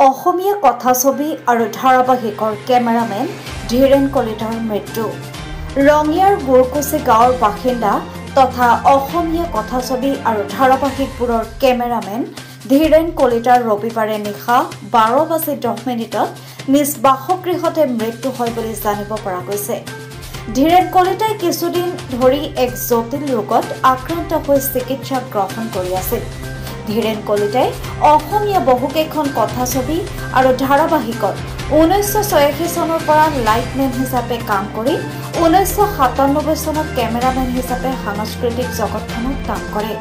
অসমীয়া কথাছবি আৰু ধাৰাবাহিকৰ কেমেৰামেন ধীৰেন কলিতাৰ মৃত্যু। ৰঙিয়াৰ গুৰকুচি গাঁৱৰ বাসিন্দা তথা অসমীয়া কথাছবি আৰু ধাৰাবাহিকবোৰৰ কেমেৰামেন ধীৰেন কলিতাৰ ৰবিবাৰে নিশা 12:10 নিজ বাসগৃহতে মৃত্যু হয় বুলি জানিব পৰা গৈছে। ধীৰেন কলিতাই কিছুদিন ধৰি এক জটিল ৰোগত আক্ৰান্ত হৈ চিকিৎসা গ্ৰহণ কৰি আছিল। ধীৰেন কলিতাই অসমীয়া বহুকেইখন কথাছবি আৰু ধাৰাবাহিকত 1986 চনৰ পৰা লাইটমেন হিচাপে কাম কৰি 1997 চনত কেমেৰামেন হিচাপে সাংস্কৃতিক জগতখনত কাম কৰে।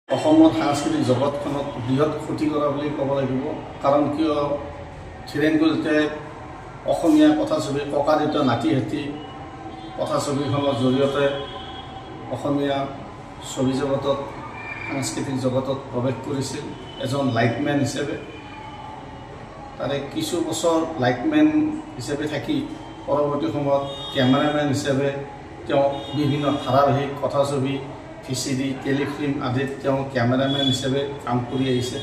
অসমত সাংস্কৃতিক জগতখনত বৃহৎ ক্ষতি কৰা বুলি ক'ব লাগিব। কাৰণ কিয় ধীৰেন কলিতাই অসমীয়া কথাছবি ককাদিত নাতি হাতী কথাছবিখনৰ জৰিয়তে অসমীয়া ছবি জগতত সাংস্কৃতিক জগতত প্ৰৱেশ কৰিছিল এজন লাইটমেন হিচাপে। তাৰে কিছু বছৰ লাইটমেন হিচাপে থাকি পৰৱৰ্তী সময়ত কেমেৰামেন হিচাপে তেওঁ বিভিন্ন ধাৰাবাহিক কথাছবি VCD টেলিফিল্ম আদিত তেওঁ কেমেৰামেন হিচাপে কাম কৰি আহিছে।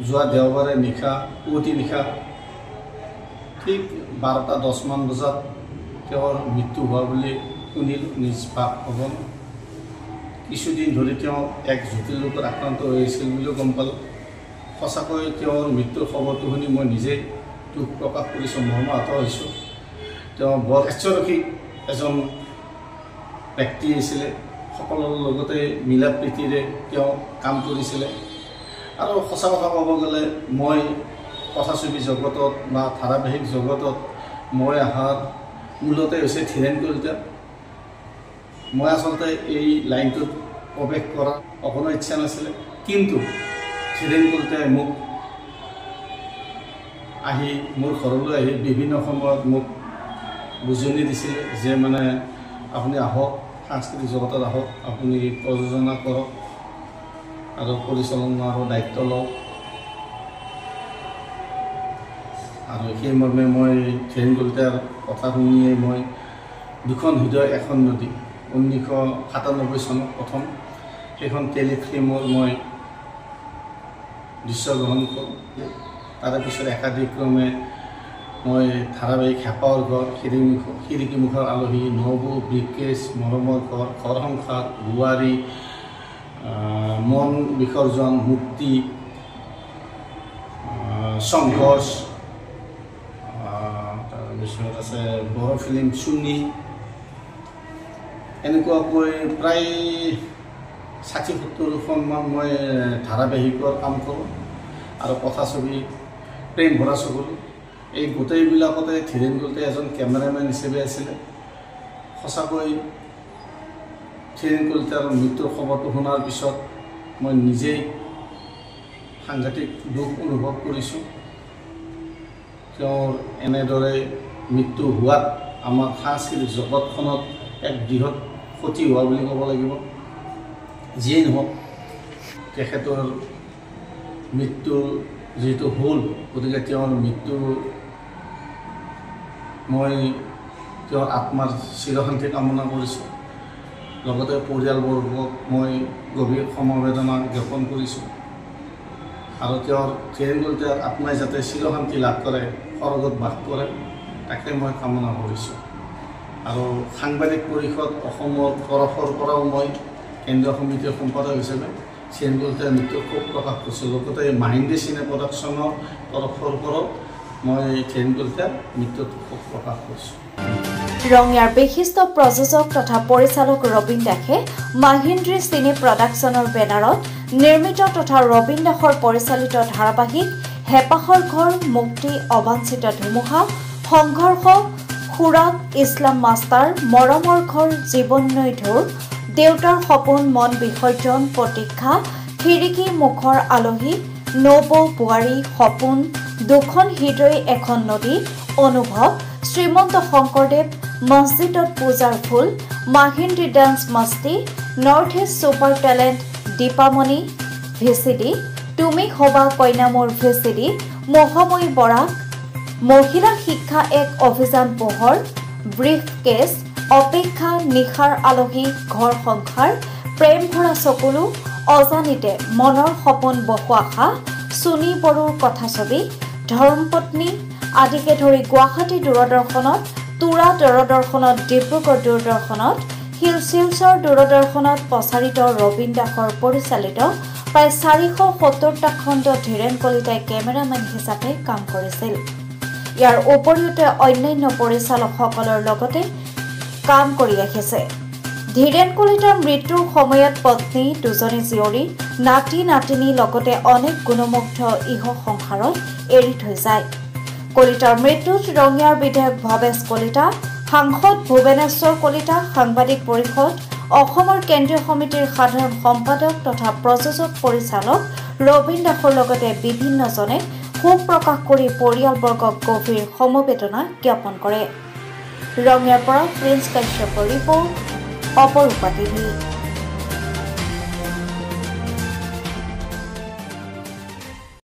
যোৱা দেওবাৰে নিশা পুৱতি নিশা ঠিক 12:10 বজাত তেওঁৰ মৃত্যু হোৱা বুলি শুনিল নিজ বাসভৱন। কিছুদিন ধৰি তেওঁ এক জটিল ৰোগত আক্ৰান্ত হৈ আছিল বুলিও গম পালোঁ। সঁচাকৈ তেওঁৰ মৃত্যুৰ খবৰটো শুনি মই নিজেই দুখ প্ৰকাশ কৰিছোঁ, মৰ্মাহত হৈছোঁ। তেওঁ বৰ হাস্যৰসিক এজন ব্যক্তি আছিলে। সকলোৰে লগতে মিলা প্ৰীতিৰে তেওঁ কাম কৰিছিলে। আৰু সঁচা কথা ক'ব গ'লে মই কথাছবি জগতত বা ধাৰাবাহিক জগতত মই অহাৰ মূলতে হৈছে ধীৰেন কলিতা। মই আচলতে এই লাইনটোত প্ৰৱেশ কৰাৰ অকণো ইচ্ছা নাছিলে, কিন্তু ধীৰেন কলিতাই মোক আহি মোৰ ঘৰলৈ আহি বিভিন্ন সময়ত মোক বুজনি দিছিলে যে মানে আপুনি আহক, সাংস্কৃতিক জগতত আহক, আপুনি প্ৰযোজনা কৰক আৰু পৰিচালনাৰ দায়িত্ব লওক। আৰু সেই মৰ্মে মই ধীৰেন কলিতাৰ কথা শুনিয়ে মই দুখন হৃদয় এখন নদী 1997 চনত প্ৰথম সেইখন টেলিফিল্মৰ মই দৃশ্যগ্ৰহণ কৰোঁ। তাৰে পিছত একাধিক্ৰমে মই ধাৰাবাহিক হেঁপাহৰ ঘৰ, খিৰিকীমুখৰ আলহী, নবৌ, ব্ৰিকেজ, মৰমৰ ঘৰ, ঘৰ সংসাৰ, বোৱাৰী, মন বিসৰ্জন, মুক্তি, সংঘৰ্ষ, তাৰপিছত আছে বড়ো ফিল্ম চুনি, এনেকুৱাকৈ প্ৰায় 60-70খনমান মই ধাৰাবাহিকৰ কাম কৰোঁ। আৰু কথাছবি প্ৰেম ভৰা চকুলো, এই গোটেইবিলাকতে ধীৰেন কলিতাই এজন কেমেৰামেন হিচাপে আছিলে। সঁচাকৈ ধীৰেন কলিতাৰ মৃত্যুৰ খবৰটো শুনাৰ পিছত মই নিজেই সাংঘাতিক দুখ অনুভৱ কৰিছোঁ। তেওঁৰ এনেদৰে মৃত্যু হোৱাত আমাৰ সাংস্কৃতিক জগতখনত এক বৃহৎ ক্ষতি হোৱা বুলি ক'ব লাগিব। যিয়েই নহওক তেখেতৰ মৃত্যু যিহেতু হ'ল, গতিকে তেওঁৰ মৃত্যু মই তেওঁৰ আত্মাৰ চিৰশান্তি কামনা কৰিছোঁ। লগতে পৰিয়ালবৰ্গক মই গভীৰ সমবেদনা জ্ঞাপন কৰিছোঁ। আৰু তেওঁৰ ধীৰেন কলিতাৰ আত্মাই যাতে চিৰশান্তি লাভ কৰে, স্বৰ্গত বাস কৰে, তাকে মই কামনা কৰিছোঁ। আৰু সাংবাদিক পৰিষদ অসমৰ তৰফৰ পৰাও মই কেন্দ্ৰীয় সমিতিৰ সম্পাদক হিচাপে ধীৰেন কলিতাৰ মৃত্যুৰ শোক প্ৰকাশ কৰিছোঁ। লগতে মাহিন্দী চিনে প্ৰডাকশ্যনৰ তৰফৰ পৰাও মই ধীৰেন কলিতাৰ মৃত্যুত শোক প্ৰকাশ কৰিছোঁ। ৰঙিয়াৰ বিশিষ্ট প্ৰযোজক তথা পৰিচালক ৰবীন দাসে মাহিন্দ্ৰী চিনে প্ৰডাকশ্যনৰ বেনাৰত নিৰ্মিত তথা ৰবীন দাসৰ পৰিচালিত ধাৰাবাহিক হেঁপাহৰ ঘৰ, মুক্তি, অবাঞ্ছিত ধুমুহা, সংঘৰ্ষ, খুৰাক, ইছলাম মাষ্টাৰ, মৰমৰ ঘৰ, জীৱন নৈ ঢৌৰ, দেউতাৰ সপোন, মন বিসৰ্জন, প্ৰতীক্ষা, খিৰিকী মুখৰ আলহী, নবৌ, বোৱাৰী, সপোন, দুখন হৃদয় এখন নদী, অনুভৱ, শ্ৰীমন্ত শংকৰদেৱ, মছজিদত পূজাৰ ফুল, মাহিন্দ্ৰী ডান্স মস্তি, north east super talent, Dipamoni VCD, তুমি হবা কইনা মোৰ VCD, মহাময়ী বৰাক, মহিলা শিক্ষা এক অভিযান পোহৰ, ব্ৰিফ কেছ, অপেক্ষা, নিশাৰ আলহী, ঘৰ সংসাৰ, প্ৰেম ভৰা চকুলো, অজানিতে মনৰ সপোন বহু আশা, সুনী বড়োৰ কথাছবি ধৰ্মপত্নী আদিকে ধৰি গুৱাহাটী দূৰদৰ্শনত তুৰা দূৰদৰ্শনত ডিব্ৰুগড় দূৰদৰ্শনত শিলচৰ দূৰদৰ্শনত প্ৰচাৰিত ৰবীন দাসৰ পৰিচালিত প্ৰায় 470টা খণ্ড ধীৰেন কলিতাই কেমেৰামেন হিচাপে কাম কৰিছিল। ইয়াৰ উপৰিও অন্যান্য পৰিচালকসকলৰ লগতে কাম কৰি আহিছে। ধীৰেন কলিতাৰ মৃত্যুৰ সময়ত পত্নী, দুজনী জীয়ৰী, নাতি নাতিনীৰ লগতে অনেক গুণমুগ্ধ ইহ সংসাৰত এৰি থৈ যায়। কলিতাৰ মৃত্যুত ৰঙিয়াৰ বিধায়ক ভৱেশ কলিতা, সাংসদ ভুৱনেশ্বৰ কলিতা, সাংবাদিক পৰিষদ, অসমৰ কেন্দ্ৰীয় সমিতিৰ সাধাৰণ সম্পাদক তথা প্ৰযোজক পৰিচালক ৰবীন দাসৰ লগতে বিভিন্নজনে শোক প্ৰকাশ কৰি পৰিয়ালবৰ্গক গভীৰ সমবেদনা জ্ঞাপন কৰে। ৰঙিয়াৰ পৰা প্ৰিন্স কাশ্যপৰ ৰিপৰ্ট, অপৰূপা টিভি।